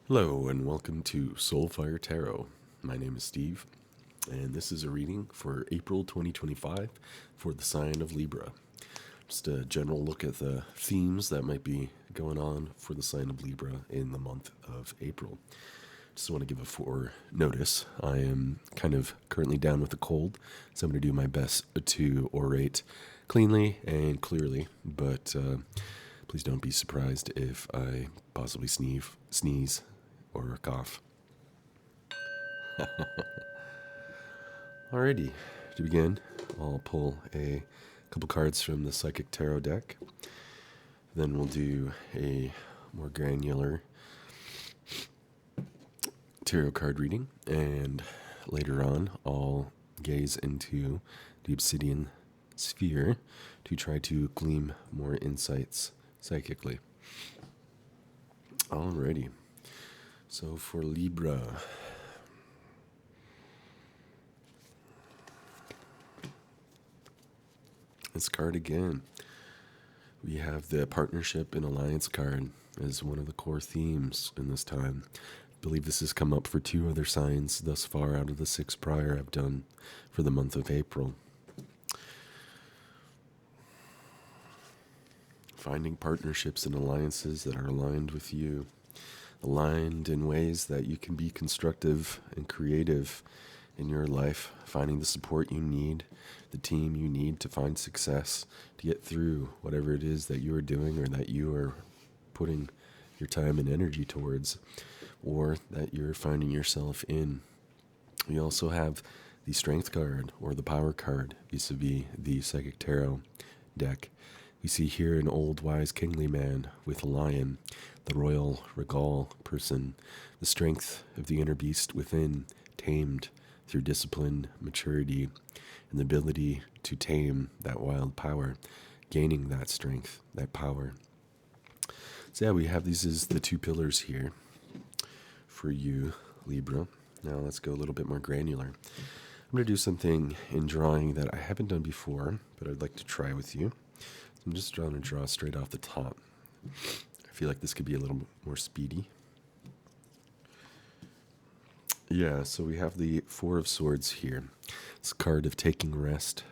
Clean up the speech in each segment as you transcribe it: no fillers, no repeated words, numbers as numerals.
Hello and welcome to Soulfire Tarot. My name is Steve, and this is a reading for April 2025 for the sign of Libra. Just a general look at the themes that might be going on for the sign of Libra in the month of April. Just want to give a notice. I am kind of currently down with a cold, so I'm going to do my best to orate cleanly and clearly, but please don't be surprised if I possibly sneeze, or cough. Alrighty, to begin, I'll pull a couple cards from the Psychic Tarot deck. Then we'll do a more granular tarot card reading, and later on, I'll gaze into the obsidian sphere to try to glean more insights psychically. Alrighty. So for Libra, this card again, we have the partnership and alliance card as one of the core themes in this time. I believe this has come up for 2 other signs thus far out of the 6 prior I've done for the month of April. Finding partnerships and alliances that are aligned with you. Aligned in ways that you can be constructive and creative in your life, finding the support you need, the team you need to find success, to get through whatever it is that you are doing or that you are putting your time and energy towards, or that you're finding yourself in. We also have the Strength card or the Power card vis-a-vis the Psychic Tarot deck. We see here an old, wise, kingly man with a lion, the royal, regal person, the strength of the inner beast within, tamed through discipline, maturity, and the ability to tame that wild power, gaining that strength, that power. So yeah, we have these as the 2 pillars here for you, Libra. Now let's go a little bit more granular. I'm going to do something in drawing that I haven't done before, but I'd like to try with you. I'm just trying to draw straight off the top. I feel like this could be a little more speedy. Yeah, so we have the 4 of Swords here. It's a card of taking rest,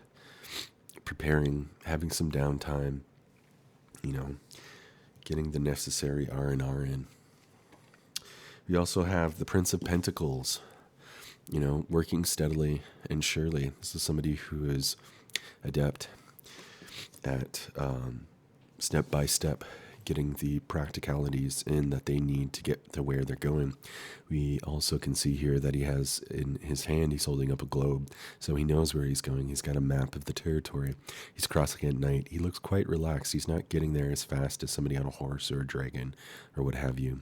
preparing, having some downtime, getting the necessary R&R in. We also have the Prince of Pentacles, working steadily and surely. This is somebody who is adept at step by step getting the practicalities in that they need to get to where they're going. We also can see here that he has in his hand, he's holding up a globe, so he knows where he's going. He's got a map of the territory. He's crossing at night. He looks quite relaxed. He's not getting there as fast as somebody on a horse or a dragon or what have you.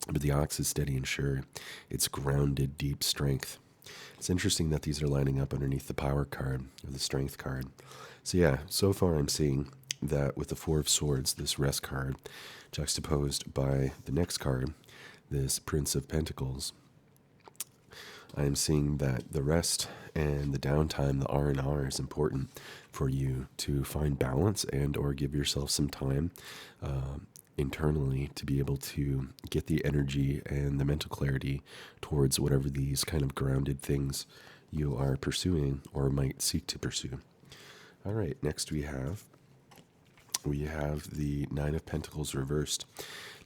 But the ox is steady and sure. It's grounded, deep strength. It's interesting that these are lining up underneath the Power card or the Strength card. So yeah, so far I'm seeing that with the 4 of Swords, this Rest card, juxtaposed by the next card, this Prince of Pentacles, I am seeing that the rest and the downtime, the R&R, is important for you to find balance and or give yourself some time internally to be able to get the energy and the mental clarity towards whatever these kind of grounded things you are pursuing or might seek to pursue. All right, next we have the 9 of Pentacles reversed.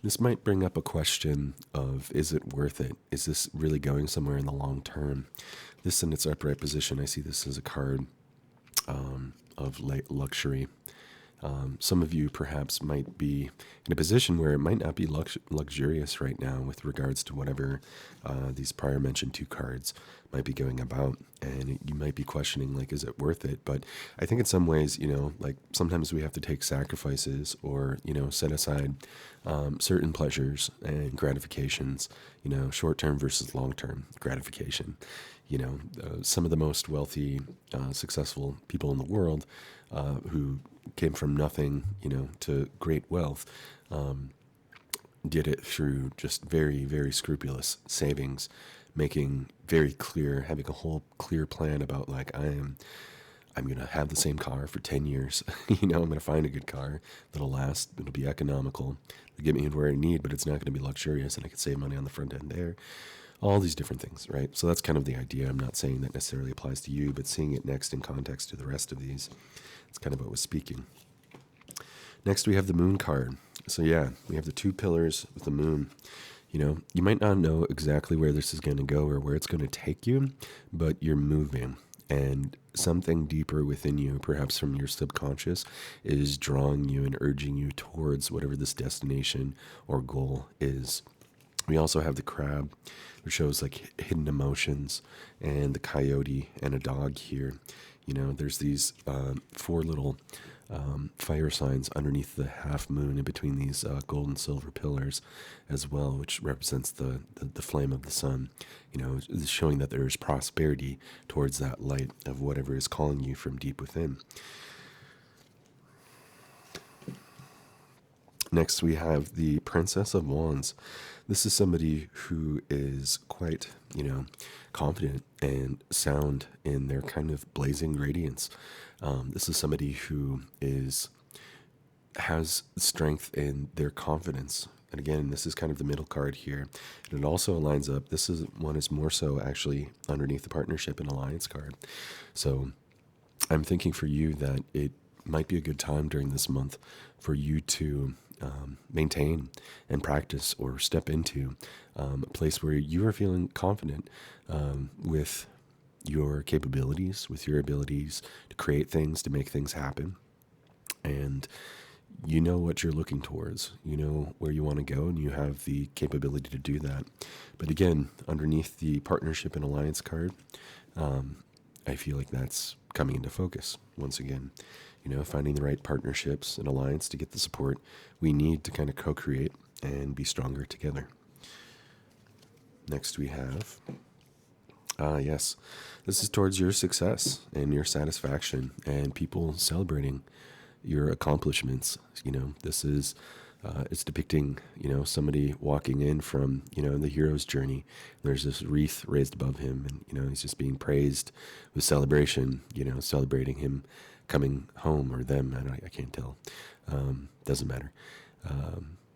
This might bring up a question of, is it worth it? Is this really going somewhere in the long term? This in its upright position, I see this as a card of luxury. Some of you perhaps might be in a position where it might not be luxurious right now with regards to whatever these prior mentioned 2 cards might be going about. And you might be questioning, like, is it worth it? But I think in some ways, like sometimes we have to take sacrifices or, set aside certain pleasures and gratifications, short-term versus long-term gratification. Some of the most wealthy, successful people in the world who came from nothing, to great wealth, did it through just very, very scrupulous savings, making very clear, having a whole clear plan about, like, I'm going to have the same car for 10 years. I'm going to find a good car that'll last. It'll be economical. It'll get me where I need, but it's not going to be luxurious, and I can save money on the front end there. All these different things, right? So that's kind of the idea. I'm not saying that necessarily applies to you, but seeing it next in context to the rest of these, it's kind of what was speaking. Next, we have the moon card. So yeah, we have the 2 pillars with the moon. You might not know exactly where this is going to go or where it's going to take you, but you're moving. And something deeper within you, perhaps from your subconscious, is drawing you and urging you towards whatever this destination or goal is. We also have the crab, which shows like hidden emotions, and the coyote and a dog here. There's these 4 little fire signs underneath the half moon in between these gold and silver pillars as well, which represents the flame of the sun, showing that there's prosperity towards that light of whatever is calling you from deep within. Next, we have the Princess of Wands. This is somebody who is quite, confident and sound in their kind of blazing radiance. This is somebody who has strength in their confidence. And again, this is kind of the middle card here. And it also lines up. This one is more so actually underneath the partnership and alliance card. So I'm thinking for you that it might be a good time during this month for you to maintain and practice or step into a place where you are feeling confident with your capabilities, with your abilities to create things, to make things happen. And you know what you're looking towards, you know where you want to go, and you have the capability to do that. But again, underneath the partnership and alliance card, I feel like that's coming into focus once again. Finding the right partnerships and alliance to get the support we need to kind of co-create and be stronger together. Next we have, yes, this is towards your success and your satisfaction and people celebrating your accomplishments. This is, it's depicting, somebody walking in from, the hero's journey. There's this wreath raised above him, and, he's just being praised with celebration, celebrating him coming home, or them. I can't tell. Doesn't matter.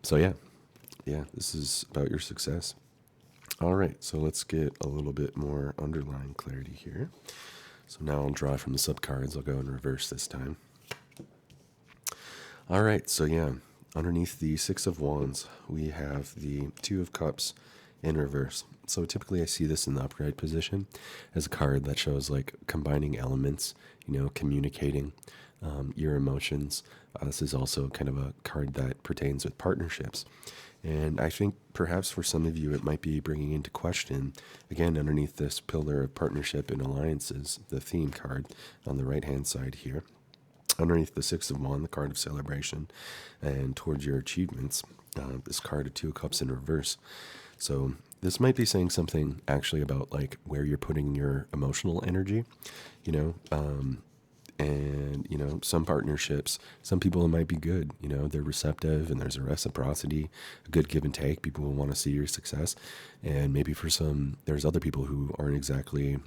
So yeah, this is about your success. All right, so let's get a little bit more underlying clarity here. So now I'll draw from the subcards. I'll go in reverse this time. All right, so yeah, underneath the 6 of Wands, we have the 2 of Cups in reverse. So typically I see this in the upright position as a card that shows like combining elements, communicating your emotions. This is also kind of a card that pertains with partnerships. And I think perhaps for some of you, it might be bringing into question, again, underneath this pillar of partnership and alliances, the theme card on the right-hand side here. Underneath the 6 of Wands, the card of celebration, and towards your achievements, this card of 2 of Cups in reverse. So this might be saying something actually about like where you're putting your emotional energy, and, some partnerships, some people it might be good, they're receptive and there's a reciprocity, a good give and take. People will want to see your success. And maybe for some, there's other people who aren't exactly,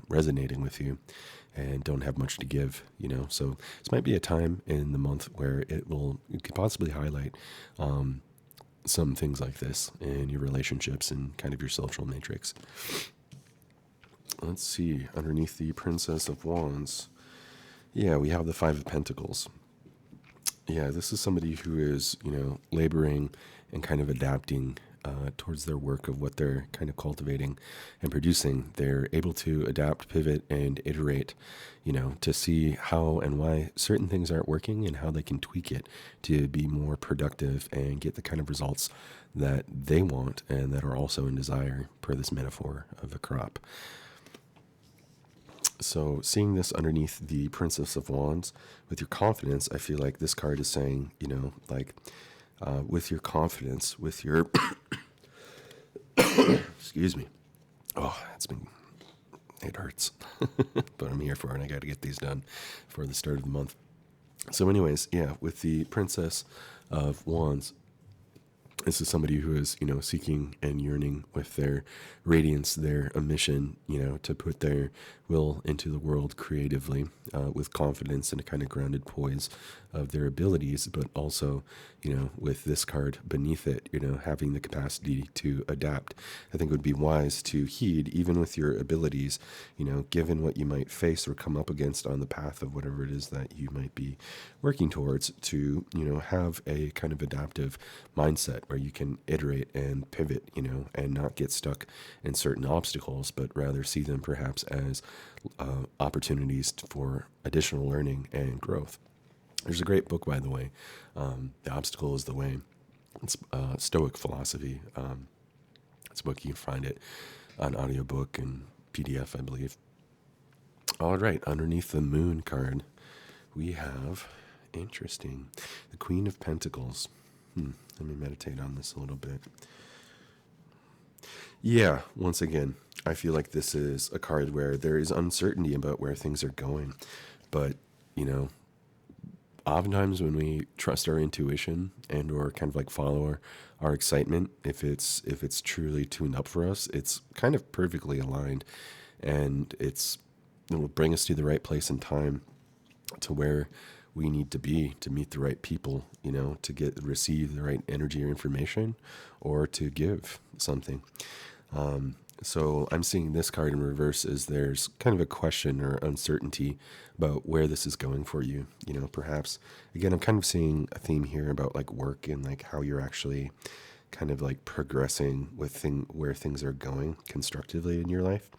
resonating with you and don't have much to give, So this might be a time in the month where it could possibly highlight some things like this in your relationships and kind of your social matrix. Let's see, underneath the Princess of Wands, yeah, we have the 5 of Pentacles. Yeah, this is somebody who is, laboring and kind of adapting towards their work of what they're kind of cultivating and producing. They're able to adapt, pivot, and iterate, to see how and why certain things aren't working and how they can tweak it to be more productive and get the kind of results that they want and that are also in desire, per this metaphor of a crop. So seeing this underneath the Princess of Wands, with your confidence, I feel like this card is saying, with your confidence, with your, excuse me. Oh, it hurts, but I'm here for it, and I got to get these done for the start of the month. So anyways, yeah, with the Princess of Wands, This is somebody who is, seeking and yearning with their radiance, their mission, to put their will into the world creatively, with confidence and a kind of grounded poise of their abilities, but also, with this card beneath it, having the capacity to adapt. I think it would be wise to heed, even with your abilities, given what you might face or come up against on the path of whatever it is that you might be working towards, to, have a kind of adaptive mindset where you can iterate and pivot, and not get stuck in certain obstacles, but rather see them perhaps as opportunities for additional learning and growth. There's a great book, by the way, The Obstacle is the Way. It's Stoic philosophy. It's a book, you can find it on audiobook and PDF, I believe. All right, underneath the Moon card, we have, interesting, the Queen of Pentacles. Let me meditate on this a little bit. Yeah, once again, I feel like this is a card where there is uncertainty about where things are going. But, oftentimes when we trust our intuition and or kind of like follow our excitement, if it's truly tuned up for us, it's kind of perfectly aligned, and it will bring us to the right place and time, to where we need to be to meet the right people, to receive the right energy or information, or to give something. So I'm seeing this card in reverse as there's kind of a question or uncertainty about where this is going for you. Perhaps, again, I'm kind of seeing a theme here about like work and like how you're actually kind of like progressing with where things are going constructively in your life.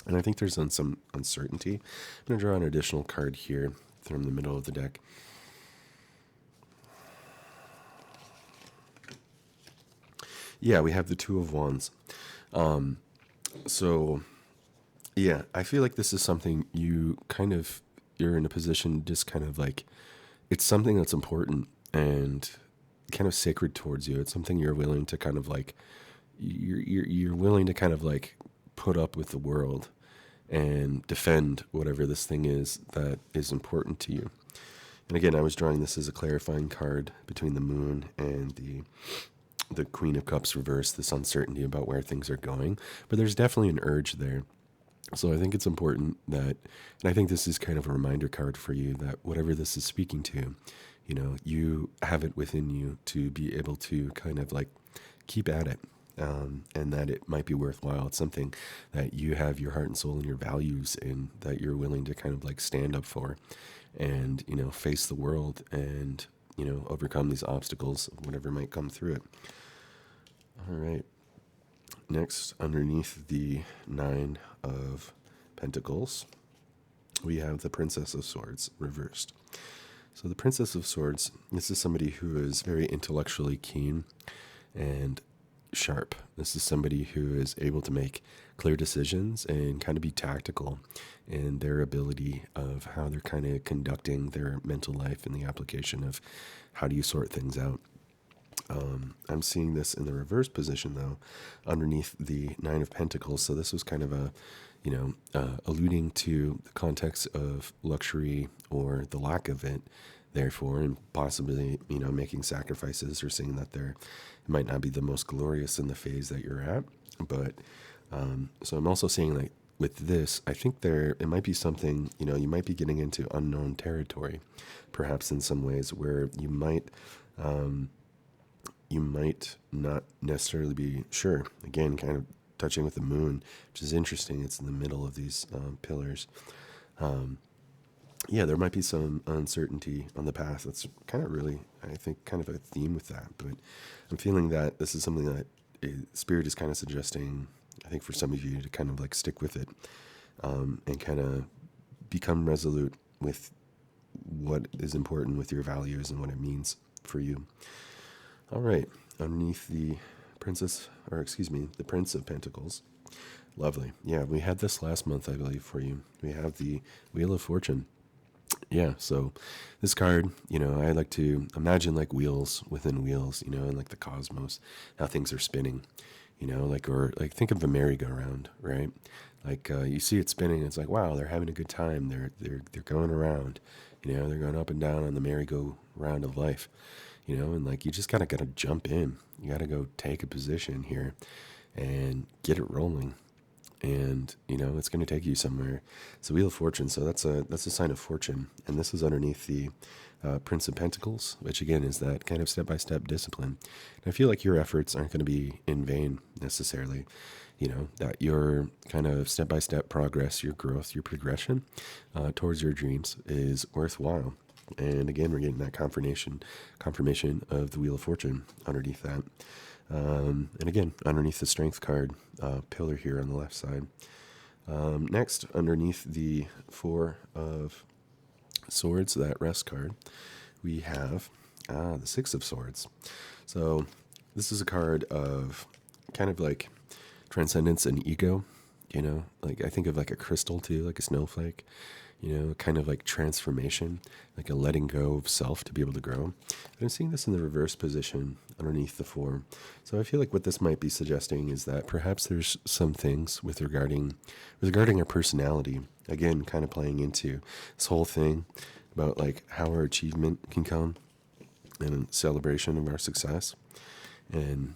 And I think there's some uncertainty. I'm going to draw an additional card here from the middle of the deck. Yeah, we have the Two of Wands. So, yeah, I feel like this is something you're in a position just kind of like, it's something that's important and kind of sacred towards you. It's something you're willing to kind of like, you're willing to kind of like put up with the world and defend whatever this thing is that is important to you. And again, I was drawing this as a clarifying card between the Moon and the Queen of Cups reverse, this uncertainty about where things are going. But there's definitely an urge there. So I think it's important that, and I think this is kind of a reminder card for you, that whatever this is speaking to, you have it within you to be able to kind of like keep at it. And that it might be worthwhile. It's something that you have your heart and soul and your values in, that you're willing to kind of like stand up for and, face the world and, overcome these obstacles, whatever might come through it. All right. Next, underneath the Nine of Pentacles, we have the Princess of Swords reversed. So the Princess of Swords, this is somebody who is very intellectually keen and sharp. This is somebody who is able to make clear decisions and kind of be tactical in their ability of how they're kind of conducting their mental life and the application of how do you sort things out. I'm seeing this in the reverse position, though, underneath the Nine of Pentacles. So this was kind of alluding to the context of luxury or the lack of it, therefore, and possibly, making sacrifices or seeing that it might not be the most glorious in the phase that you're at. But so I'm also saying, like, with this, I think it might be something, you might be getting into unknown territory, perhaps in some ways, where you might not necessarily be sure. Again, kind of touching with the Moon, which is interesting. It's in the middle of these pillars. Yeah, there might be some uncertainty on the path. That's kind of really, I think, kind of a theme with that. But I'm feeling that this is something that Spirit is kind of suggesting, I think, for some of you to kind of like stick with it, and kind of become resolute with what is important with your values and what it means for you. All right, underneath the Prince of Pentacles. Lovely. Yeah, we had this last month, I believe, for you. We have the Wheel of Fortune. Yeah, so this card, I like to imagine like wheels within wheels, and like the cosmos, how things are spinning, or think of a merry-go-round, right? Like you see it spinning, it's like, wow, they're having a good time. They're going around, they're going up and down on the merry-go-round of life. and like you just kind of got to jump in. You got to go take a position here and get it rolling. And it's going to take you somewhere. It's the Wheel of Fortune, so that's a sign of fortune, and this is underneath the Prince of Pentacles, which again is that kind of step-by-step discipline. And I feel like your efforts aren't going to be in vain necessarily. That your kind of step-by-step progress, your growth, your progression towards your dreams is worthwhile. And again, we're getting that confirmation of the Wheel of Fortune underneath that. And again, underneath the Strength card, pillar here on the left side. Next, underneath the Four of Swords, that Rest card, we have the Six of Swords. So this is a card of kind of like transcendence and ego. Like I think of like a crystal too, like a snowflake. Kind of like transformation, like a letting go of self to be able to grow. And I'm seeing this in the reverse position underneath the Four. So I feel like what this might be suggesting is that perhaps there's some things with regarding our personality, again, kind of playing into this whole thing about like how our achievement can come and celebration of our success. And,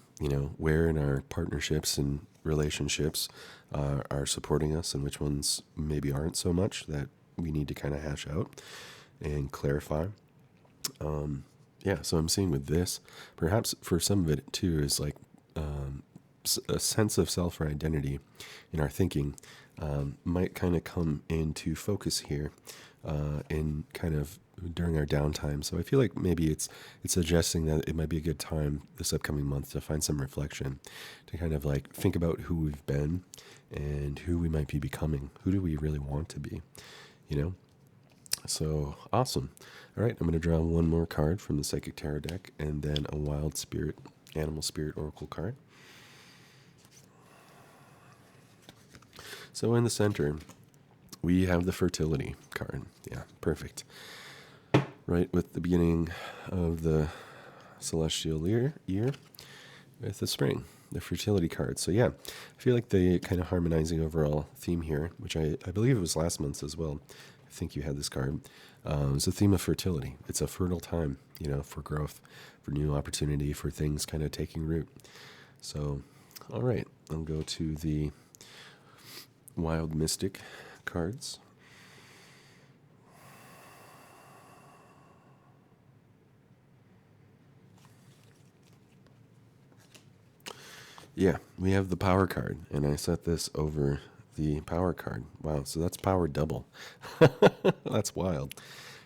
where in our partnerships and relationships are supporting us and which ones maybe aren't so much, that we need to kind of hash out and clarify. So I'm seeing with this, perhaps for some of it too, is like a sense of self or identity in our thinking might kind of come into focus here in kind of during our downtime. So I feel like maybe it's suggesting that it might be a good time this upcoming month to find some reflection, to kind of like think about who we've been and who we might be becoming. Who do we really want to be? So awesome. All right, I'm going to draw one more card from the Psychic Tarot deck and then a Wild Spirit, Animal Spirit Oracle card. So in the center, we have the Fertility card. Yeah, perfect. Right with the beginning of the celestial year with the spring, the Fertility card. So yeah, I feel like the kind of harmonizing overall theme here, which I believe it was last month's as well. I think you had this card. It's a theme of fertility. It's a fertile time, for growth, for new opportunity, for things kind of taking root. So, all right, I'll go to the Wild Mystic cards. Yeah, we have the Power card, and I set this over the Power card. Wow, so that's power double. That's wild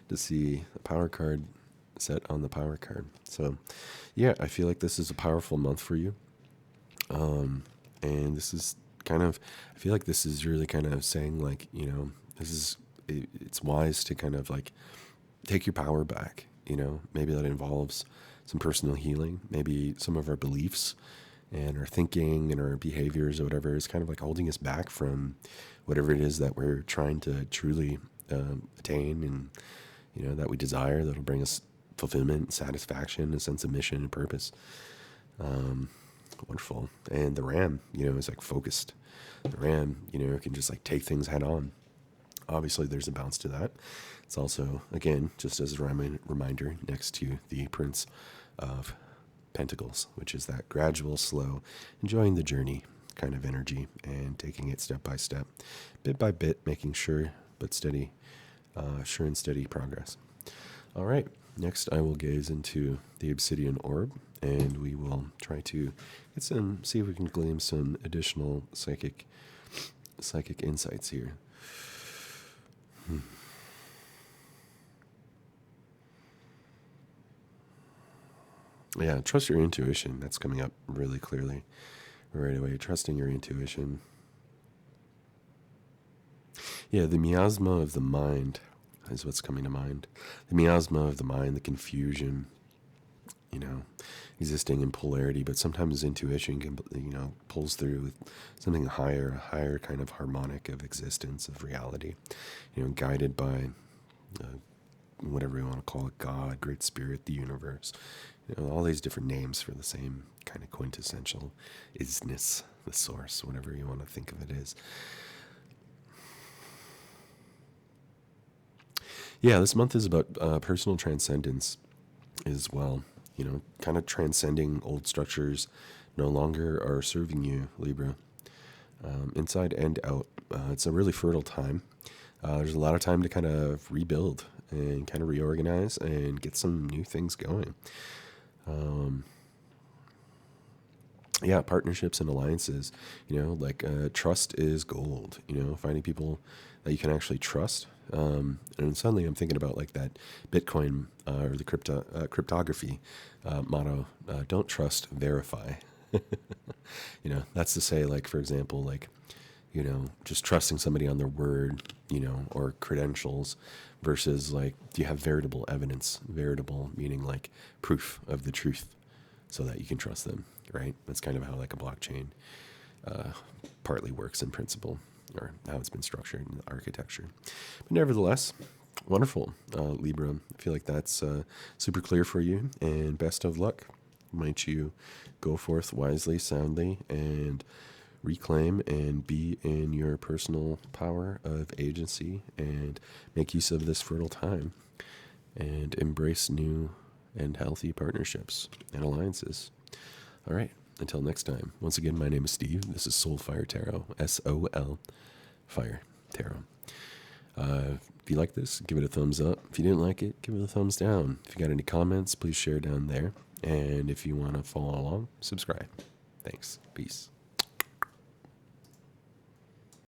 to see the Power card set on the Power card. So, yeah, I feel like this is a powerful month for you. And this is kind of, I feel like this is really kind of saying like, it's wise to kind of like take your power back. Maybe that involves some personal healing, maybe some of our beliefs and our thinking and our behaviors or whatever is kind of like holding us back from whatever it is that we're trying to truly attain and, that we desire, that'll bring us fulfillment, satisfaction, a sense of mission and purpose. Wonderful. And the Ram, is like focused. The Ram, can just like take things head on. Obviously, there's a bounce to that. It's also, again, just as a reminder, next to the Prince of Pentacles, which is that gradual, slow, enjoying the journey kind of energy and taking it step by step, bit by bit, making sure and steady progress. All right, next I will gaze into the Obsidian Orb, and we will try to see if we can glean some additional psychic insights here. Yeah, trust your intuition. That's coming up really clearly right away. Trusting your intuition. Yeah, the miasma of the mind is what's coming to mind. The miasma of the mind, the confusion, existing in polarity, but sometimes intuition can, pulls through with something higher, a higher kind of harmonic of existence, of reality, guided by whatever you want to call it, God, Great Spirit, the universe, all these different names for the same kind of quintessential isness, the source, whatever you want to think of it as. Yeah, this month is about personal transcendence as well. kind of transcending old structures no longer are serving you, Libra. Inside and out. It's a really fertile time. There's a lot of time to kind of rebuild and kind of reorganize and get some new things going. Partnerships and alliances, trust is gold, finding people that you can actually trust. And suddenly I'm thinking about like that Bitcoin or the cryptography motto, don't trust, verify. That's to say, like, for example, like, just trusting somebody on their word, or credentials versus like, do you have veritable evidence? Veritable meaning like proof of the truth so that you can trust them, right? That's kind of how like a blockchain partly works in principle, or how it's been structured in the architecture. But nevertheless, wonderful, Libra. I feel like that's super clear for you, and best of luck. Might you go forth wisely, soundly, and reclaim and be in your personal power of agency, and make use of this fertile time and embrace new and healthy partnerships and alliances. All right. Until next time. Once again, my name is Steve. This is Soul Fire Tarot. SOL Fire Tarot. If you like this, give it a thumbs up. If you didn't like it, give it a thumbs down. If you got any comments, please share down there. And if you want to follow along, subscribe. Thanks. Peace.